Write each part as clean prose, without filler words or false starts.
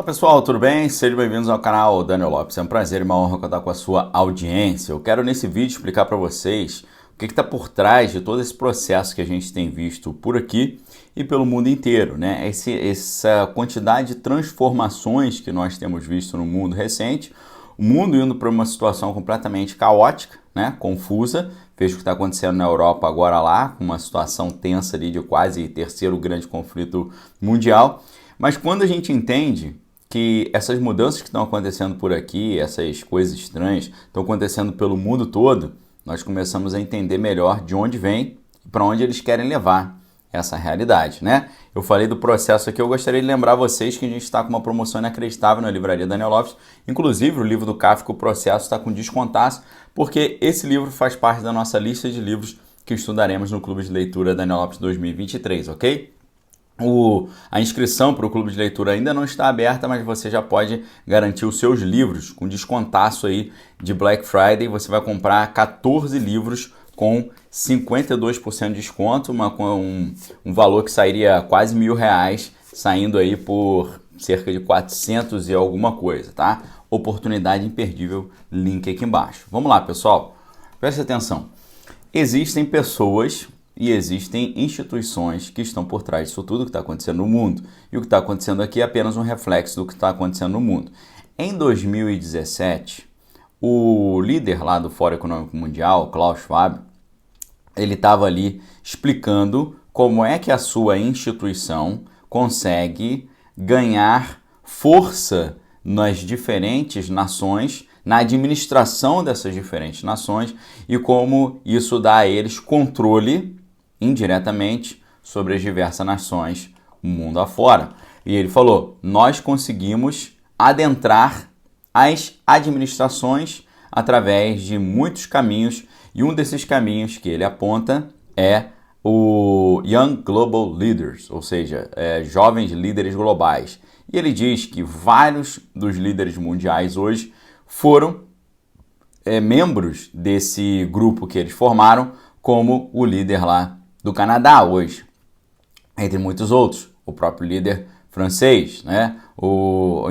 Pessoal, tudo bem? Sejam bem-vindos ao canal Daniel Lopes. É um prazer e uma honra contar com a sua audiência. Eu quero nesse vídeo explicar para vocês o que está por trás de todo esse processo que a gente tem visto por aqui e pelo mundo inteiro, né? Essa quantidade de transformações que nós temos visto no mundo recente, o mundo indo para uma situação completamente caótica, né? Confusa. Veja o que está acontecendo na Europa agora lá, com uma situação tensa ali de quase terceiro grande conflito mundial. Mas quando a gente entende que essas mudanças que estão acontecendo por aqui, essas coisas estranhas, estão acontecendo pelo mundo todo, nós começamos a entender melhor de onde vem e para onde eles querem levar essa realidade, né? Eu falei do processo aqui, eu gostaria de lembrar vocês que a gente está com uma promoção inacreditável na livraria Daniel Lopes. Inclusive, o livro do Kafka, O Processo, está com descontaço, porque esse livro faz parte da nossa lista de livros que estudaremos no Clube de Leitura Daniel Lopes 2023, ok? A inscrição para o Clube de Leitura ainda não está aberta, mas você já pode garantir os seus livros com descontaço aí de Black Friday. Você vai comprar 14 livros com 52% de desconto, um valor que sairia quase R$1.000, saindo aí por cerca de 400 e alguma coisa, tá? Oportunidade imperdível, link aqui embaixo. Vamos lá, pessoal, preste atenção. Existem pessoas e existem instituições que estão por trás disso tudo que está acontecendo no mundo. E o que está acontecendo aqui é apenas um reflexo do que está acontecendo no mundo. Em 2017, o líder lá do Fórum Econômico Mundial, Klaus Schwab, ele estava ali explicando como é que a sua instituição consegue ganhar força nas diferentes nações, na administração dessas diferentes nações e como isso dá a eles controle indiretamente sobre as diversas nações mundo afora. E ele falou, nós conseguimos adentrar as administrações através de muitos caminhos e um desses caminhos que ele aponta é o Young Global Leaders, ou seja, jovens líderes globais. E ele diz que vários dos líderes mundiais hoje foram membros desse grupo que eles formaram, como o líder lá do Canadá hoje, entre muitos outros, o próprio líder francês, né?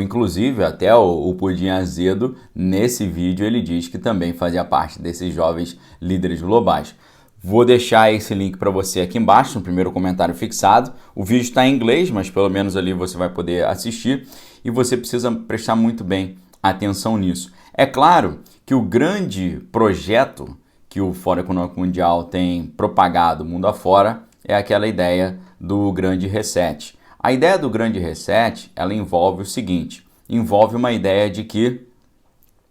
Inclusive até o Pudim Azedo, nesse vídeo ele diz que também fazia parte desses jovens líderes globais. Vou deixar esse link para você aqui embaixo, no primeiro comentário fixado. O vídeo está em inglês, mas pelo menos ali você vai poder assistir e você precisa prestar muito bem atenção nisso. É claro que o grande projeto que o Fórum Econômico Mundial tem propagado mundo afora é aquela ideia do grande reset. A ideia do grande reset, ela envolve o seguinte, envolve uma ideia de que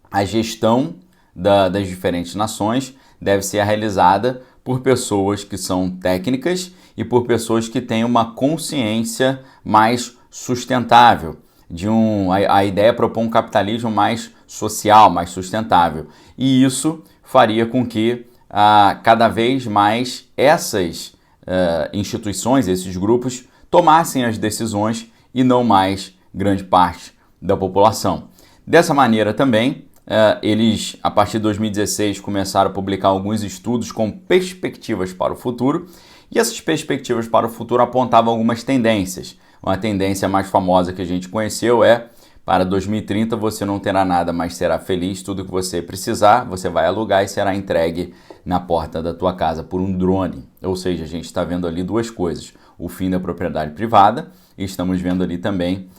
a gestão das diferentes nações deve ser realizada por pessoas que são técnicas e por pessoas que têm uma consciência mais sustentável. A ideia é propor um capitalismo mais social, mais sustentável. E isso faria com que cada vez mais essas instituições, esses grupos, tomassem as decisões e não mais grande parte da população. Dessa maneira também, eles, a partir de 2016, começaram a publicar alguns estudos com perspectivas para o futuro, e essas perspectivas para o futuro apontavam algumas tendências. Uma tendência mais famosa que a gente conheceu é, para 2030 você não terá nada, mas será feliz, tudo que você precisar, você vai alugar e será entregue na porta da tua casa por um drone. Ou seja, a gente está vendo ali duas coisas, o fim da propriedade privada e estamos vendo ali também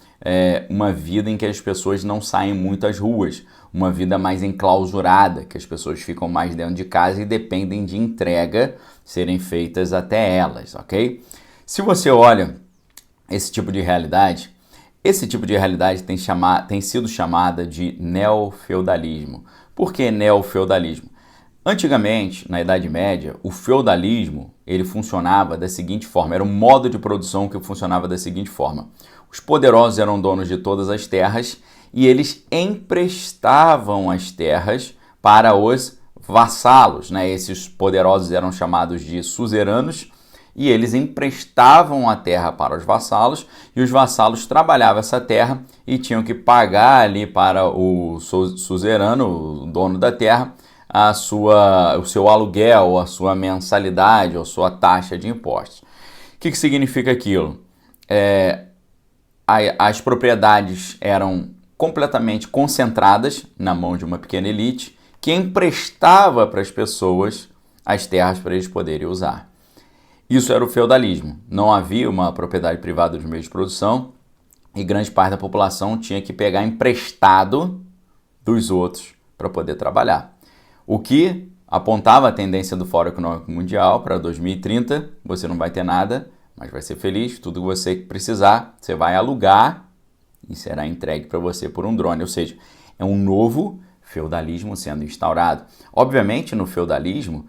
uma vida em que as pessoas não saem muito às ruas, uma vida mais enclausurada, que as pessoas ficam mais dentro de casa e dependem de entrega serem feitas até elas, ok? Se você olha esse tipo de realidade tem sido chamada de neofeudalismo. Por que neofeudalismo? Antigamente, na Idade Média, o feudalismo ele funcionava da seguinte forma, era um modo de produção que funcionava da seguinte forma. Os poderosos eram donos de todas as terras e eles emprestavam as terras para os vassalos, né? Esses poderosos eram chamados de suzeranos e eles emprestavam a terra para os vassalos e os vassalos trabalhavam essa terra e tinham que pagar ali para o suzerano, o dono da terra, o seu aluguel, a sua mensalidade, ou a sua taxa de impostos. O que significa aquilo? as propriedades eram completamente concentradas na mão de uma pequena elite que emprestava para as pessoas as terras para eles poderem usar. Isso era o feudalismo. Não havia uma propriedade privada dos meios de produção e grande parte da população tinha que pegar emprestado dos outros para poder trabalhar. O que apontava a tendência do Fórum Econômico Mundial para 2030, você não vai ter nada, mas vai ser feliz, tudo que você precisar, você vai alugar e será entregue para você por um drone. Ou seja, é um novo feudalismo sendo instaurado. Obviamente, no feudalismo,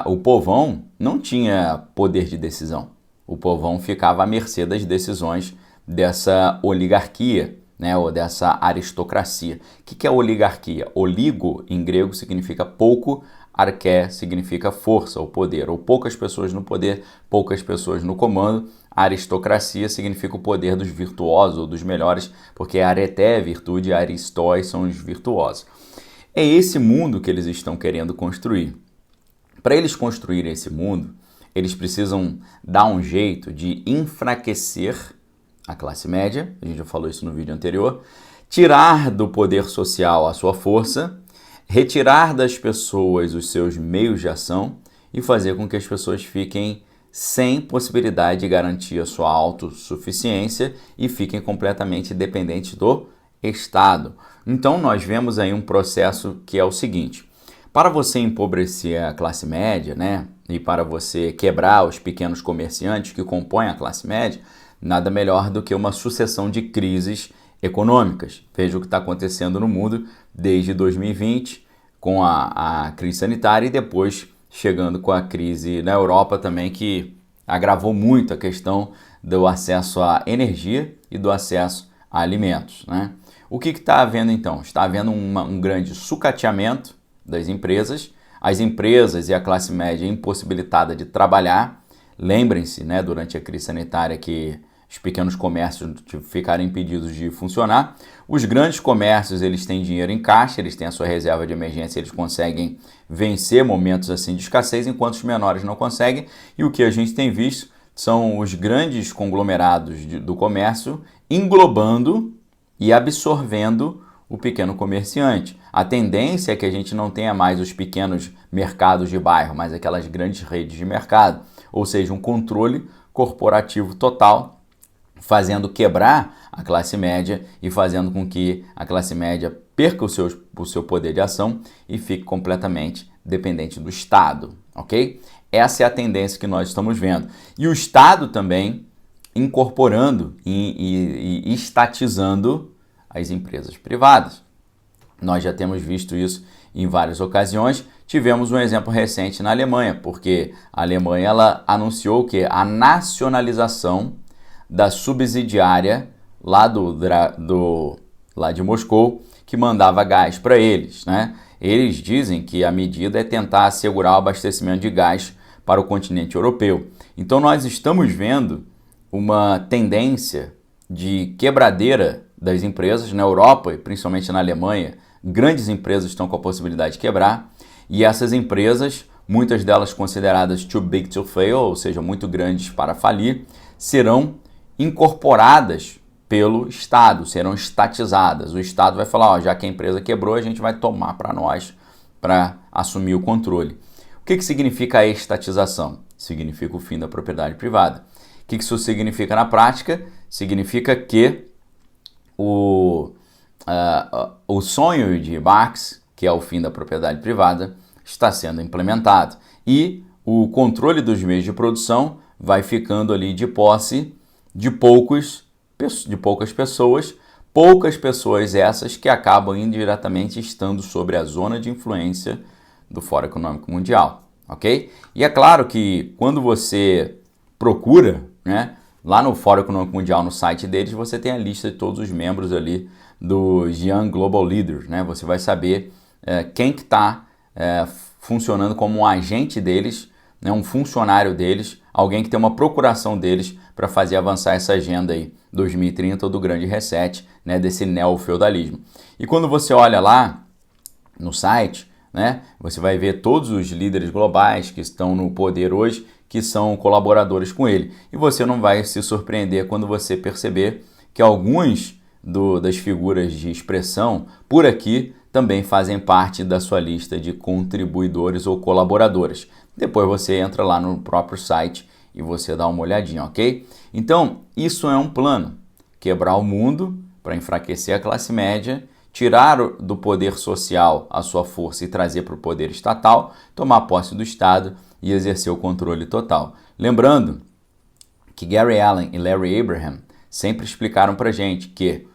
o povão não tinha poder de decisão. O povão ficava à mercê das decisões dessa oligarquia, né, ou dessa aristocracia. O que é oligarquia? Oligo, em grego, significa pouco, arqué significa força ou poder, ou poucas pessoas no poder, poucas pessoas no comando. A aristocracia significa o poder dos virtuosos ou dos melhores, porque areté é virtude e aristóis são os virtuosos. É esse mundo que eles estão querendo construir. Para eles construírem esse mundo, eles precisam dar um jeito de enfraquecer a classe média, a gente já falou isso no vídeo anterior, tirar do poder social a sua força, retirar das pessoas os seus meios de ação e fazer com que as pessoas fiquem sem possibilidade de garantir a sua autossuficiência e fiquem completamente dependentes do Estado. Então nós vemos aí um processo que é o seguinte: para você empobrecer a classe média, né, e para você quebrar os pequenos comerciantes que compõem a classe média, nada melhor do que uma sucessão de crises econômicas. Veja o que está acontecendo no mundo desde 2020, com a crise sanitária e depois chegando com a crise na Europa também, que agravou muito a questão do acesso à energia e do acesso a alimentos, né? O que está havendo então? Está havendo um grande sucateamento das empresas, as empresas e a classe média impossibilitada de trabalhar. Lembrem-se, né, durante a crise sanitária que os pequenos comércios ficaram impedidos de funcionar. Os grandes comércios, eles têm dinheiro em caixa, eles têm a sua reserva de emergência, eles conseguem vencer momentos assim de escassez, enquanto os menores não conseguem. E o que a gente tem visto são os grandes conglomerados do comércio englobando e absorvendo o pequeno comerciante. A tendência é que a gente não tenha mais os pequenos mercados de bairro, mas aquelas grandes redes de mercado, ou seja, um controle corporativo total, fazendo quebrar a classe média e fazendo com que a classe média perca o seu poder de ação e fique completamente dependente do Estado, ok? Essa é a tendência que nós estamos vendo. E o Estado também incorporando e estatizando as empresas privadas. Nós já temos visto isso em várias ocasiões. Tivemos um exemplo recente na Alemanha, porque a Alemanha ela anunciou que a nacionalização da subsidiária lá de Moscou, que mandava gás para eles, né? Eles dizem que a medida é tentar assegurar o abastecimento de gás para o continente europeu. Então nós estamos vendo uma tendência de quebradeira das empresas na Europa e principalmente na Alemanha. Grandes empresas estão com a possibilidade de quebrar e essas empresas, muitas delas consideradas too big to fail, ou seja, muito grandes para falir, serão incorporadas pelo Estado, serão estatizadas. O Estado vai falar, ó, já que a empresa quebrou, a gente vai tomar para nós para assumir o controle. O que significa a estatização? Significa o fim da propriedade privada. O que isso significa na prática? Significa que o sonho de Marx, que é o fim da propriedade privada, está sendo implementado. E o controle dos meios de produção vai ficando ali de posse de poucas pessoas essas que acabam indiretamente estando sobre a zona de influência do Fórum Econômico Mundial, ok? E é claro que quando você procura, né, lá no Fórum Econômico Mundial, no site deles, você tem a lista de todos os membros ali dos Young Global Leaders, né? Você vai saber quem que está funcionando como um agente deles, né, um funcionário deles, alguém que tem uma procuração deles para fazer avançar essa agenda aí 2030 ou do grande reset, né, desse neofeudalismo. E quando você olha lá no site, né, você vai ver todos os líderes globais que estão no poder hoje, que são colaboradores com ele. E você não vai se surpreender quando você perceber que alguns das figuras de expressão por aqui também fazem parte da sua lista de contribuidores ou colaboradores. Depois você entra lá no próprio site e você dá uma olhadinha, ok? Então, isso é um plano. Quebrar o mundo para enfraquecer a classe média, tirar do poder social a sua força e trazer para o poder estatal, tomar posse do Estado e exercer o controle total. Lembrando que Gary Allen e Larry Abraham sempre explicaram para a gente que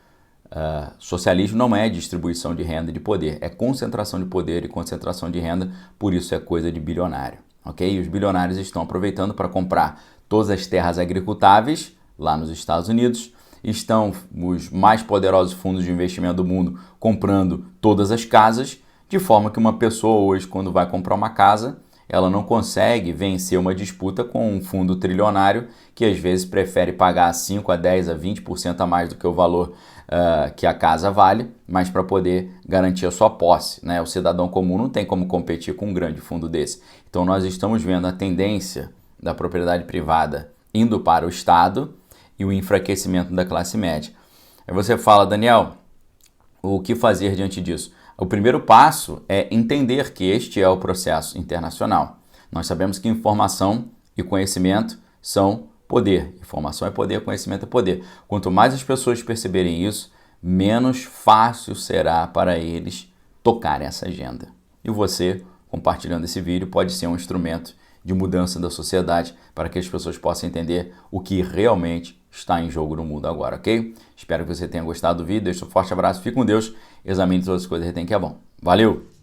socialismo não é distribuição de renda e de poder, é concentração de poder e concentração de renda, por isso é coisa de bilionário, ok? E os bilionários estão aproveitando para comprar todas as terras agricultáveis lá nos Estados Unidos, estão os mais poderosos fundos de investimento do mundo comprando todas as casas, de forma que uma pessoa hoje, quando vai comprar uma casa, ela não consegue vencer uma disputa com um fundo trilionário que às vezes prefere pagar 5 a 10 a 20% a mais do que o valor que a casa vale, mas para poder garantir a sua posse, né? O cidadão comum não tem como competir com um grande fundo desse. Então nós estamos vendo a tendência da propriedade privada indo para o Estado e o enfraquecimento da classe média. Aí você fala, Daniel, o que fazer diante disso? O primeiro passo é entender que este é o processo internacional. Nós sabemos que informação e conhecimento são poder. Informação é poder, conhecimento é poder. Quanto mais as pessoas perceberem isso, menos fácil será para eles tocarem essa agenda. E você, compartilhando esse vídeo, pode ser um instrumento de mudança da sociedade para que as pessoas possam entender o que realmente está em jogo no mundo agora, ok? Espero que você tenha gostado do vídeo. Deixa um forte abraço, fique com Deus, examine todas as coisas que tem que é bom. Valeu!